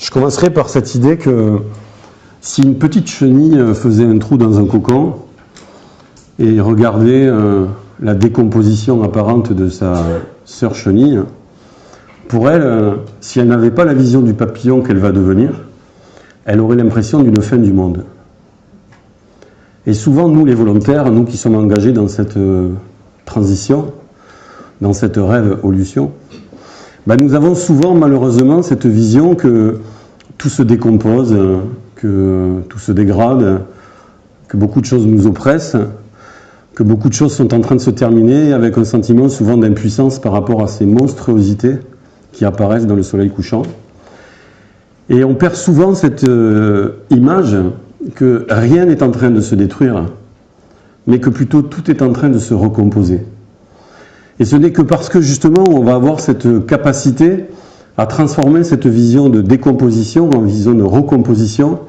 Je commencerai par cette idée que si une petite chenille faisait un trou dans un cocon et regardait la décomposition apparente de sa sœur chenille, pour elle, si elle n'avait pas la vision du papillon qu'elle va devenir, elle aurait l'impression d'une fin du monde. Et souvent, nous les volontaires, nous qui sommes engagés dans cette transition, dans cette révolution, nous avons souvent malheureusement cette vision que tout se décompose, que tout se dégrade, que beaucoup de choses nous oppressent, que beaucoup de choses sont en train de se terminer avec un sentiment souvent d'impuissance par rapport à ces monstruosités qui apparaissent dans le soleil couchant. Et on perd souvent cette image que rien n'est en train de se détruire, mais que plutôt tout est en train de se recomposer. Et ce n'est que parce que justement on va avoir cette capacité à transformer cette vision de décomposition en vision de recomposition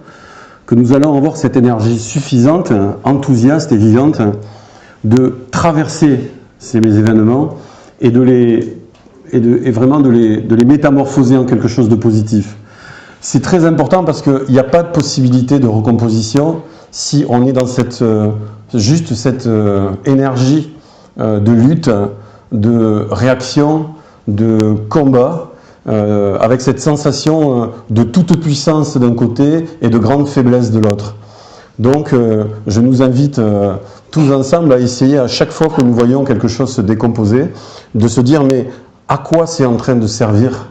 que nous allons avoir cette énergie suffisante, enthousiaste et vivante de traverser ces événements et vraiment de les métamorphoser en quelque chose de positif. C'est très important parce qu'il n'y a pas de possibilité de recomposition si on est dans cette énergie de lutte, de réaction, de combat, avec cette sensation de toute puissance d'un côté et de grande faiblesse de l'autre. Donc je nous invite tous ensemble à essayer à chaque fois que nous voyons quelque chose se décomposer, de se dire mais à quoi c'est en train de servir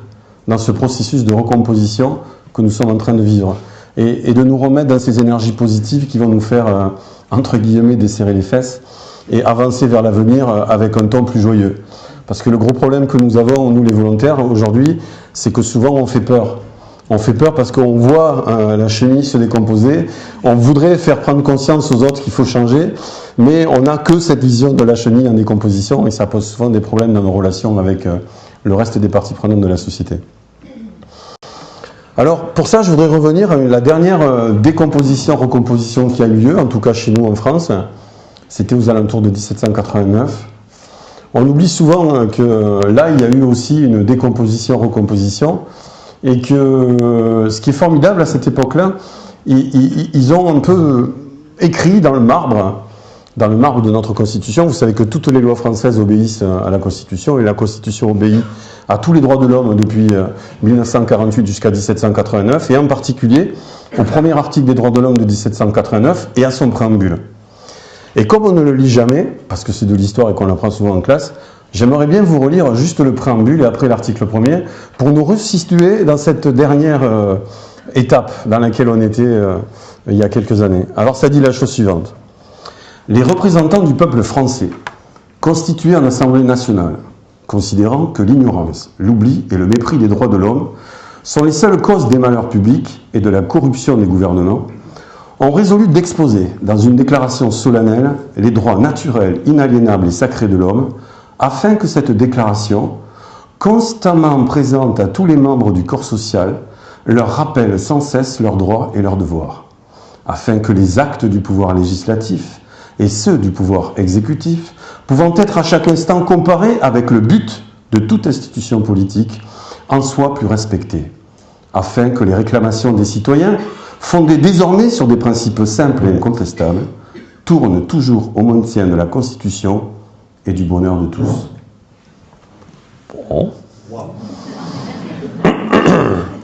dans ce processus de recomposition que nous sommes en train de vivre et de nous remettre dans ces énergies positives qui vont nous faire entre guillemets desserrer les fesses et avancer vers l'avenir avec un ton plus joyeux. Parce que le gros problème que nous avons, nous les volontaires, aujourd'hui, c'est que souvent on fait peur. On fait peur parce qu'on voit la chenille se décomposer, on voudrait faire prendre conscience aux autres qu'il faut changer, mais on n'a que cette vision de la chenille en décomposition et ça pose souvent des problèmes dans nos relations avec le reste des parties prenantes de la société. Alors, pour ça, je voudrais revenir à la dernière décomposition-recomposition qui a eu lieu, en tout cas chez nous en France. C'était aux alentours de 1789. On oublie souvent que là, il y a eu aussi une décomposition-recomposition et que ce qui est formidable à cette époque-là, ils ont un peu écrit dans le marbre de notre Constitution. Vous savez que toutes les lois françaises obéissent à la Constitution et la Constitution obéit à tous les droits de l'homme depuis 1948 jusqu'à 1789 et en particulier au premier article des droits de l'homme de 1789 et à son préambule. Et comme on ne le lit jamais, parce que c'est de l'histoire et qu'on l'apprend souvent en classe, j'aimerais bien vous relire juste le préambule et après l'article premier pour nous resituer dans cette dernière étape dans laquelle on était il y a quelques années. Alors ça dit la chose suivante. Les représentants du peuple français, constitués en Assemblée nationale, considérant que l'ignorance, l'oubli et le mépris des droits de l'homme sont les seules causes des malheurs publics et de la corruption des gouvernements, ont résolu d'exposer dans une déclaration solennelle les droits naturels, inaliénables et sacrés de l'homme, afin que cette déclaration, constamment présente à tous les membres du corps social, leur rappelle sans cesse leurs droits et leurs devoirs, afin que les actes du pouvoir législatif et ceux du pouvoir exécutif, pouvant être à chaque instant comparés avec le but de toute institution politique, en soient plus respectés, afin que les réclamations des citoyens, fondées désormais sur des principes simples et incontestables, tournent toujours au maintien de la Constitution et du bonheur de tous. Bon.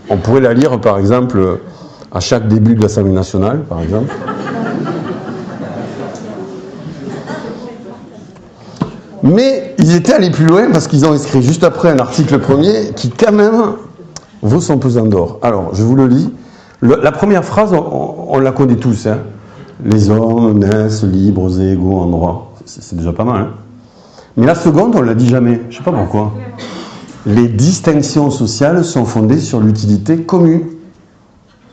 On pourrait la lire, par exemple, à chaque début de l'Assemblée nationale, par exemple. Mais ils étaient allés plus loin parce qu'ils ont inscrit juste après un article premier qui, quand même, vaut son pesant d'or. Alors, je vous le lis. La première phrase, on la connaît tous. Hein. Les hommes naissent libres et égaux en droit. C'est déjà pas mal. Hein. Mais la seconde, on ne la dit jamais. Je ne sais pas pourquoi. Les distinctions sociales sont fondées sur l'utilité commune.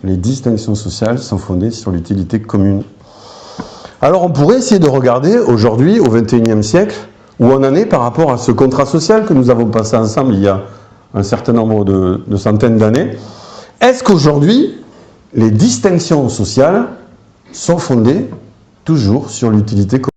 Les distinctions sociales sont fondées sur l'utilité commune. Alors, on pourrait essayer de regarder aujourd'hui, au XXIe siècle, où on en est par rapport à ce contrat social que nous avons passé ensemble il y a un certain nombre de centaines d'années. Est-ce qu'aujourd'hui, les distinctions sociales sont fondées toujours sur l'utilité commune ?